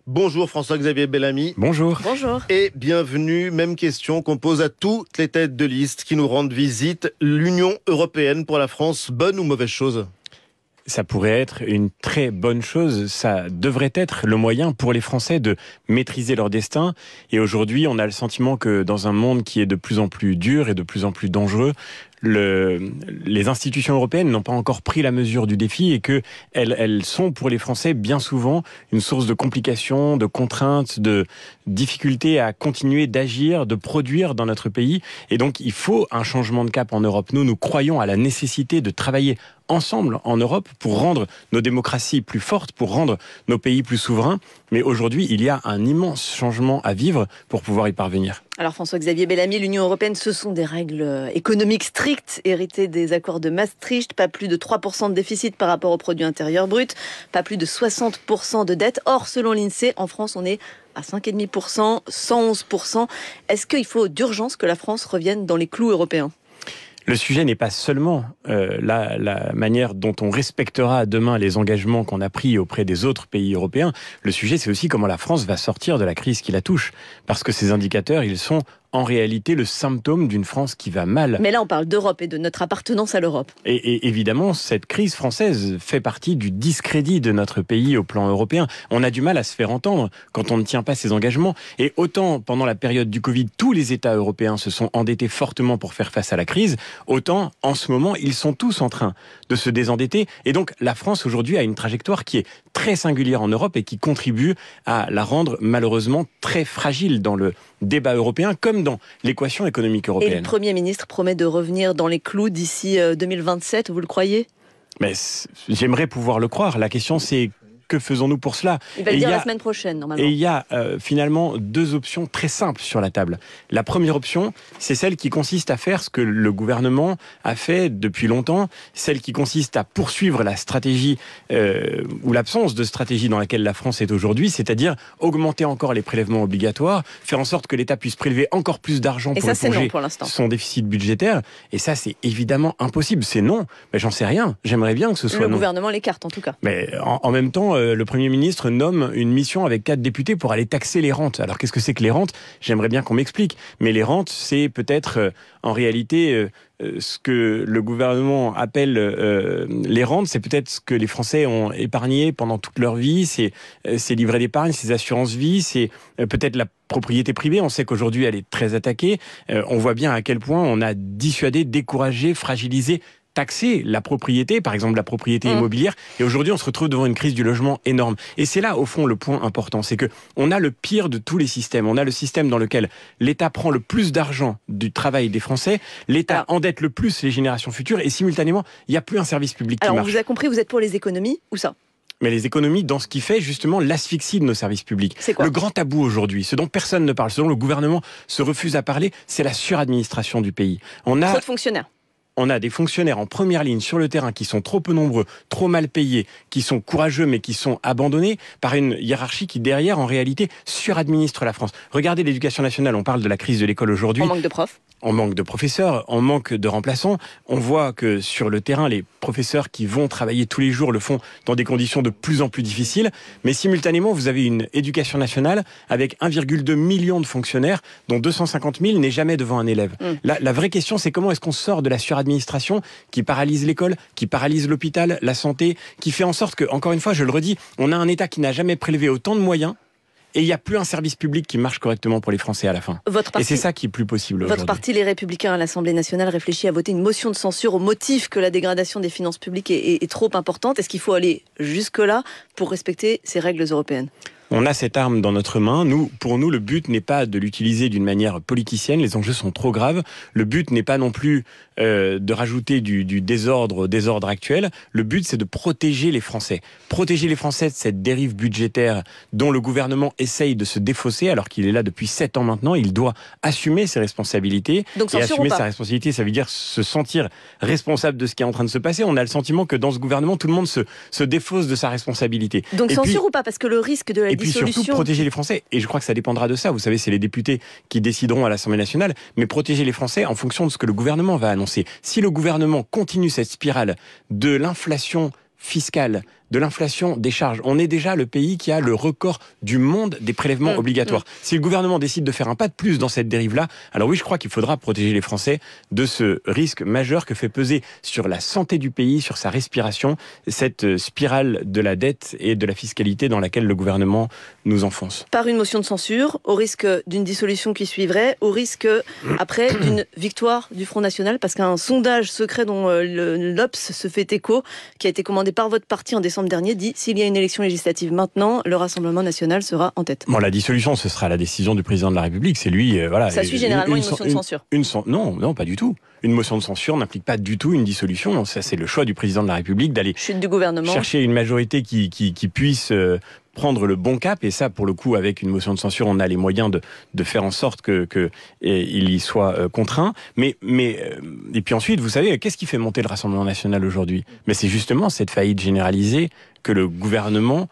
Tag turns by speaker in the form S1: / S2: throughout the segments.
S1: Bonjour François-Xavier Bellamy.
S2: Bonjour.
S3: Bonjour.
S1: Et bienvenue, même question qu'on pose à toutes les têtes de liste qui nous rendent visite. L'Union européenne pour la France, bonne ou mauvaise chose ?
S2: Ça pourrait être une très bonne chose. Ça devrait être le moyen pour les Français de maîtriser leur destin. Et aujourd'hui, on a le sentiment que dans un monde qui est de plus en plus dur et de plus en plus dangereux, les institutions européennes n'ont pas encore pris la mesure du défi et que elles sont pour les Français bien souvent une source de complications, de contraintes, de difficultés à continuer d'agir, de produire dans notre pays. Et donc, il faut un changement de cap en Europe. Nous croyons à la nécessité de travailler ensemble en Europe pour rendre nos démocraties plus fortes, pour rendre nos pays plus souverains. Mais aujourd'hui, il y a un immense changement à vivre pour pouvoir y parvenir.
S3: Alors François-Xavier Bellamy, l'Union européenne, ce sont des règles économiques strictes, héritées des accords de Maastricht, pas plus de 3% de déficit par rapport au produit intérieur brut, pas plus de 60% de dette. Or, selon l'INSEE, en France, on est à 5,5%, 111%. Est-ce qu'il faut d'urgence que la France revienne dans les clous européens ?
S2: Le sujet n'est pas seulement la manière dont on respectera demain les engagements qu'on a pris auprès des autres pays européens. Le sujet, c'est aussi comment la France va sortir de la crise qui la touche. Parce que ces indicateurs, ils sont en réalité le symptôme d'une France qui va mal.
S3: Mais là, on parle d'Europe et de notre appartenance à l'Europe.
S2: Et évidemment, cette crise française fait partie du discrédit de notre pays au plan européen. On a du mal à se faire entendre quand on ne tient pas ses engagements. Et autant, pendant la période du Covid, tous les États européens se sont endettés fortement pour faire face à la crise, autant, en ce moment, ils sont tous en train de se désendetter. Et donc, la France, aujourd'hui, a une trajectoire qui est très singulière en Europe et qui contribue à la rendre, malheureusement, très fragile dans le débat européen, comme dans l'équation économique européenne.
S3: Et le Premier ministre promet de revenir dans les clous d'ici 2027, vous le croyez ?
S2: Mais j'aimerais pouvoir le croire. La question, c'est que faisons-nous pour cela ?
S3: Il va le dire la semaine prochaine, normalement.
S2: Et il y a finalement deux options très simples sur la table. La première option, c'est celle qui consiste à faire ce que le gouvernement a fait depuis longtemps, celle qui consiste à poursuivre la stratégie ou l'absence de stratégie dans laquelle la France est aujourd'hui, c'est-à-dire augmenter encore les prélèvements obligatoires, faire en sorte que l'État puisse prélever encore plus d'argent pour éponger son déficit budgétaire. Et ça, c'est évidemment impossible. C'est non. Mais j'en sais rien. J'aimerais bien que ce soit non.
S3: Le gouvernement l'écarte, en tout cas.
S2: Mais en même temps, le Premier ministre nomme une mission avec 4 députés pour aller taxer les rentes. Alors qu'est-ce que c'est que les rentes ? J'aimerais bien qu'on m'explique. Mais les rentes, c'est peut-être en réalité ce que le gouvernement appelle les rentes. C'est peut-être ce que les Français ont épargné pendant toute leur vie. C'est ces livrets d'épargne, ces assurances-vie, c'est peut-être la propriété privée. On sait qu'aujourd'hui, elle est très attaquée. On voit bien à quel point on a dissuadé, découragé, fragilisé, taxer la propriété, par exemple la propriété immobilière, et aujourd'hui on se retrouve devant une crise du logement énorme. Et c'est là au fond le point important, c'est que on a le pire de tous les systèmes. On a le système dans lequel l'État prend le plus d'argent du travail des Français, l'État endette le plus les générations futures, et simultanément il n'y a plus un service public qui marche.
S3: Alors on vous a compris, vous êtes pour les économies, ou ça ?
S2: Mais les économies dans ce qui fait justement l'asphyxie de nos services publics.
S3: C'est quoi ?
S2: Le grand tabou aujourd'hui, ce dont personne ne parle, ce dont le gouvernement se refuse à parler, c'est la suradministration du pays.
S3: Trop de fonctionnaires.
S2: On a des fonctionnaires en première ligne sur le terrain qui sont trop peu nombreux, trop mal payés, qui sont courageux mais qui sont abandonnés par une hiérarchie qui derrière en réalité suradministre la France. Regardez l'éducation nationale, on parle de la crise de l'école aujourd'hui.
S3: On manque de profs.
S2: On manque de professeurs, on manque de remplaçants. On voit que sur le terrain, les professeurs qui vont travailler tous les jours le font dans des conditions de plus en plus difficiles. Mais simultanément, vous avez une éducation nationale avec 1,2 million de fonctionnaires, dont 250 000 n'est jamais devant un élève. La vraie question, c'est comment est-ce qu'on sort de la suradministration qui paralyse l'école, qui paralyse l'hôpital, la santé, qui fait en sorte que, encore une fois, je le redis, on a un État qui n'a jamais prélevé autant de moyens. Et il n'y a plus un service public qui marche correctement pour les Français à la fin. Et c'est ça qui est plus possible aujourd'hui.
S3: Votre parti, les Républicains à l'Assemblée nationale, réfléchit à voter une motion de censure au motif que la dégradation des finances publiques est trop importante. Est-ce qu'il faut aller jusque-là pour respecter ces règles européennes ?
S2: On a cette arme dans notre main. Pour nous, le but n'est pas de l'utiliser d'une manière politicienne. Les enjeux sont trop graves. Le but n'est pas non plus de rajouter du désordre au désordre actuel. Le but, c'est de protéger les Français. Protéger les Français de cette dérive budgétaire dont le gouvernement essaye de se défausser alors qu'il est là depuis 7 ans maintenant. Il doit assumer ses responsabilités.
S3: Donc,
S2: et assumer sa responsabilité, ça veut dire se sentir responsable de ce qui est en train de se passer. On a le sentiment que dans ce gouvernement, tout le monde se défausse de sa responsabilité.
S3: Donc censure ou pas ? Parce que le risque de la
S2: et puis surtout protéger les Français. Et je crois que ça dépendra de ça. Vous savez, c'est les députés qui décideront à l'Assemblée nationale. Mais protéger les Français en fonction de ce que le gouvernement va annoncer. Si le gouvernement continue cette spirale de l'inflation fiscale, de l'inflation des charges. On est déjà le pays qui a le record du monde des prélèvements obligatoires. Si le gouvernement décide de faire un pas de plus dans cette dérive-là, alors oui, je crois qu'il faudra protéger les Français de ce risque majeur que fait peser sur la santé du pays, sur sa respiration, cette spirale de la dette et de la fiscalité dans laquelle le gouvernement nous enfonce.
S3: Par une motion de censure, au risque d'une dissolution qui suivrait, au risque après d'une victoire du Front National, parce qu'un sondage secret dont l'Obs se fait écho, qui a été commandé par votre parti en décembre dernier, dit s'il y a une élection législative maintenant, le Rassemblement National sera en tête.
S2: Bon, la dissolution, ce sera la décision du président de la République. C'est lui, voilà.
S3: Ça suit généralement une motion de censure.
S2: Non, pas du tout. Une motion de censure n'implique pas du tout une dissolution. Ça, c'est le choix du président de la République d'aller
S3: chute du gouvernement,
S2: chercher une majorité qui puisse prendre le bon cap. Et ça, pour le coup, avec une motion de censure, on a les moyens de faire en sorte qu'il y soit contraint. Et puis ensuite, vous savez, qu'est-ce qui fait monter le Rassemblement national aujourd'hui ? Mais c'est justement cette faillite généralisée que le gouvernement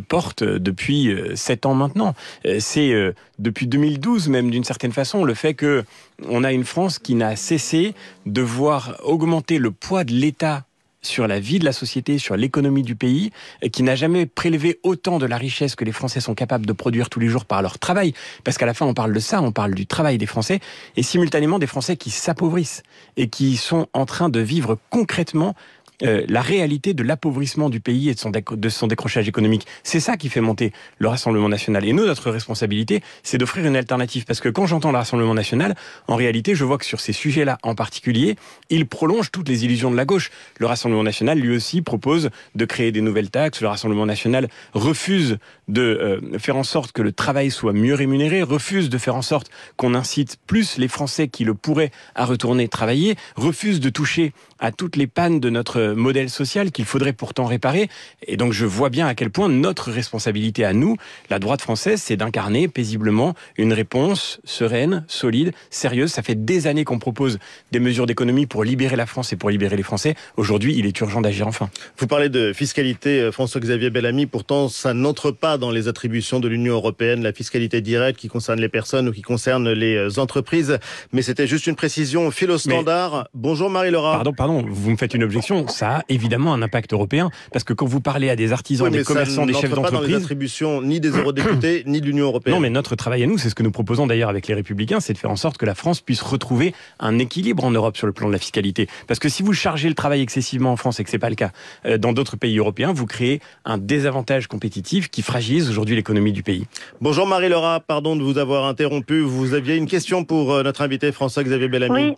S2: porte depuis 7 ans maintenant. C'est depuis 2012 même, d'une certaine façon, le fait que on a une France qui n'a cessé de voir augmenter le poids de l'État sur la vie de la société, sur l'économie du pays, qui n'a jamais prélevé autant de la richesse que les Français sont capables de produire tous les jours par leur travail. Parce qu'à la fin, on parle de ça, on parle du travail des Français, et simultanément des Français qui s'appauvrissent et qui sont en train de vivre concrètement la réalité de l'appauvrissement du pays et de son décrochage économique. C'est ça qui fait monter le Rassemblement national. Et nous, notre responsabilité, c'est d'offrir une alternative. Parce que quand j'entends le Rassemblement national, en réalité, je vois que sur ces sujets-là en particulier, il prolonge toutes les illusions de la gauche. Le Rassemblement national, lui aussi, propose de créer des nouvelles taxes. Le Rassemblement national refuse de faire en sorte que le travail soit mieux rémunéré, refuse de faire en sorte qu'on incite plus les Français qui le pourraient à retourner travailler, refuse de toucher à toutes les pannes de notre modèle social qu'il faudrait pourtant réparer. Et donc je vois bien à quel point notre responsabilité à nous, la droite française, c'est d'incarner paisiblement une réponse sereine, solide, sérieuse. Ça fait des années qu'on propose des mesures d'économie pour libérer la France et pour libérer les Français. Aujourd'hui, il est urgent d'agir enfin.
S1: Vous parlez de fiscalité, François-Xavier Bellamy. Pourtant, ça n'entre pas dans les attributions de l'Union européenne, la fiscalité directe qui concerne les personnes ou qui concerne les entreprises. Mais c'était juste une précision fil au standard. Bonjour Marie-Laura.
S2: Pardon, vous me faites une objection. Ça a évidemment un impact européen, parce que quand vous parlez à des artisans, des commerçants, des chefs d'entreprise...
S1: Ça n'entre pas dans les attributions ni des eurodéputés, ni de l'Union européenne.
S2: Non, mais notre travail à nous, c'est ce que nous proposons d'ailleurs avec les Républicains, c'est de faire en sorte que la France puisse retrouver un équilibre en Europe sur le plan de la fiscalité. Parce que si vous chargez le travail excessivement en France, et que c'est pas le cas dans d'autres pays européens, vous créez un désavantage compétitif qui fragilise aujourd'hui l'économie du pays.
S1: Bonjour Marie-Laura, pardon de vous avoir interrompu. Vous aviez une question pour notre invité François-Xavier Bellamy.
S4: Oui,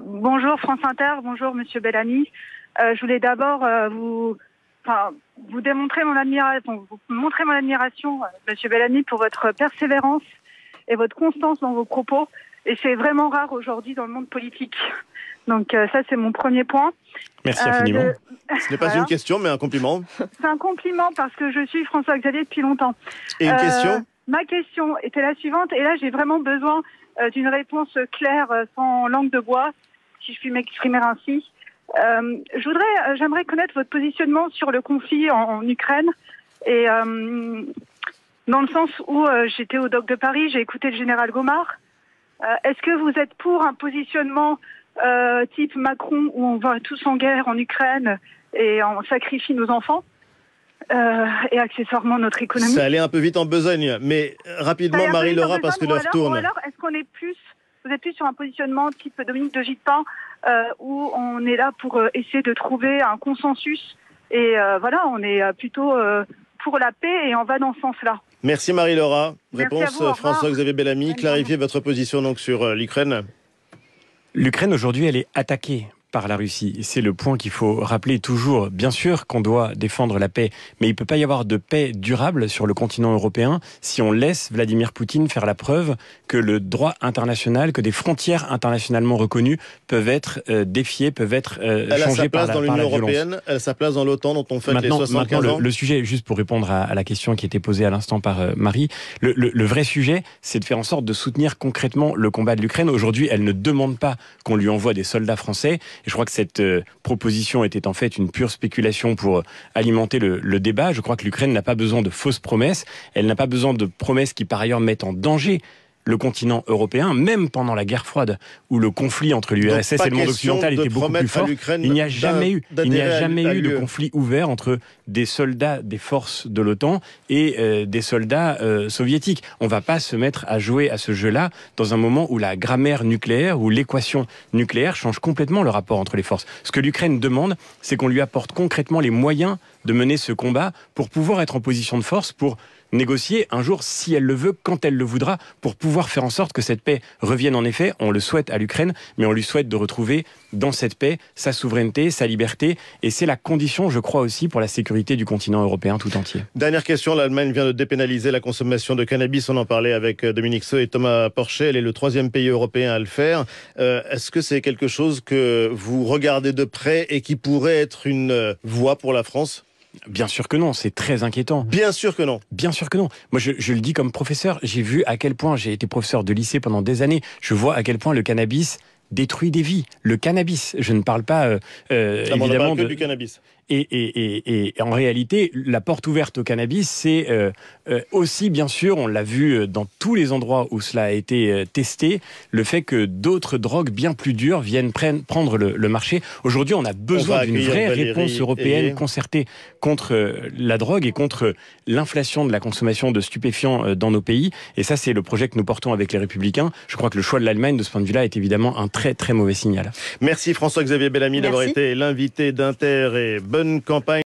S4: bonjour France Inter, bonjour Monsieur Bellamy. Je voulais d'abord vous montrer mon admiration, Monsieur Bellamy, pour votre persévérance et votre constance dans vos propos. Et c'est vraiment rare aujourd'hui dans le monde politique. Donc ça, c'est mon premier point.
S2: Merci infiniment.
S1: Ce n'est pas une question, mais un compliment.
S4: C'est un compliment parce que je suis François-Xavier depuis longtemps.
S1: Et une question ? Ma
S4: question était la suivante. Et là, j'ai vraiment besoin d'une réponse claire, sans langue de bois, si je puis m'exprimer ainsi. J'aimerais connaître votre positionnement sur le conflit en Ukraine et dans le sens où j'étais au Doc de Paris, j'ai écouté le général Gomard. Est-ce que vous êtes pour un positionnement type Macron où on va tous en guerre en Ukraine et on sacrifie nos enfants et accessoirement notre économie?
S1: Ça allait un peu vite en besogne, mais rapidement Marie-Laura parce que l'heure tourne.
S4: Ou alors est-ce qu'on est plus, vous êtes plus sur un positionnement type Dominique de Villepin où on est là pour essayer de trouver un consensus et voilà, on est plutôt pour la paix et on va dans ce sens-là.
S1: Merci Marie-Laura. Réponse
S4: vous,
S1: François-Xavier Bellamy. Clarifiez votre position donc sur l'Ukraine.
S2: L'Ukraine aujourd'hui, elle est attaquée par la Russie. C'est le point qu'il faut rappeler toujours. Bien sûr qu'on doit défendre la paix, mais il ne peut pas y avoir de paix durable sur le continent européen si on laisse Vladimir Poutine faire la preuve que le droit international, que des frontières internationalement reconnues peuvent être défiées, peuvent être changées par la violence. Elle a sa place dans l'Union européenne, elle a sa place dans l'OTAN dont on fête les 75 ans. Le sujet, juste pour répondre à la question qui était posée à l'instant par Marie, le vrai sujet, c'est de faire en sorte de soutenir concrètement le combat de l'Ukraine. Aujourd'hui, elle ne demande pas qu'on lui envoie des soldats français. Et je crois que cette proposition était en fait une pure spéculation pour alimenter le débat. Je crois que l'Ukraine n'a pas besoin de fausses promesses. Elle n'a pas besoin de promesses qui par ailleurs mettent en danger le continent européen, même pendant la guerre froide, où le conflit entre l'URSS et le monde occidental était beaucoup plus fort. Il n'y a jamais eu de conflit ouvert entre des soldats des forces de l'OTAN et des soldats soviétiques. On ne va pas se mettre à jouer à ce jeu-là dans un moment où la grammaire nucléaire, où l'équation nucléaire change complètement le rapport entre les forces. Ce que l'Ukraine demande, c'est qu'on lui apporte concrètement les moyens de mener ce combat pour pouvoir être en position de force, pour négocier un jour, si elle le veut, quand elle le voudra, pour pouvoir faire en sorte que cette paix revienne en effet. On le souhaite à l'Ukraine, mais on lui souhaite de retrouver dans cette paix sa souveraineté, sa liberté, et c'est la condition, je crois aussi, pour la sécurité du continent européen tout entier.
S1: Dernière question, l'Allemagne vient de dépénaliser la consommation de cannabis, on en parlait avec Dominique Seux et Thomas Porcher, elle est le 3e pays européen à le faire. Est-ce que c'est quelque chose que vous regardez de près et qui pourrait être une voie pour la France ?
S2: Bien sûr que non, c'est très inquiétant.
S1: Bien sûr que non.
S2: Bien sûr que non. Moi, je le dis comme professeur, j'ai vu à quel point, j'ai été professeur de lycée pendant des années, je vois à quel point le cannabis détruit des vies. Le cannabis, je ne parle pas évidemment
S1: on ne parle que du cannabis.
S2: Et en réalité, la porte ouverte au cannabis, c'est aussi, bien sûr, on l'a vu dans tous les endroits où cela a été testé, le fait que d'autres drogues bien plus dures viennent prendre le marché. Aujourd'hui, on a besoin d'une vraie réponse européenne concertée contre la drogue et contre l'inflation de la consommation de stupéfiants dans nos pays. Et ça, c'est le projet que nous portons avec les Républicains. Je crois que le choix de l'Allemagne, de ce point de vue-là, est évidemment un très, très mauvais signal.
S1: Merci François-Xavier Bellamy d'avoir été l'invité d'Inter et bonne campagne.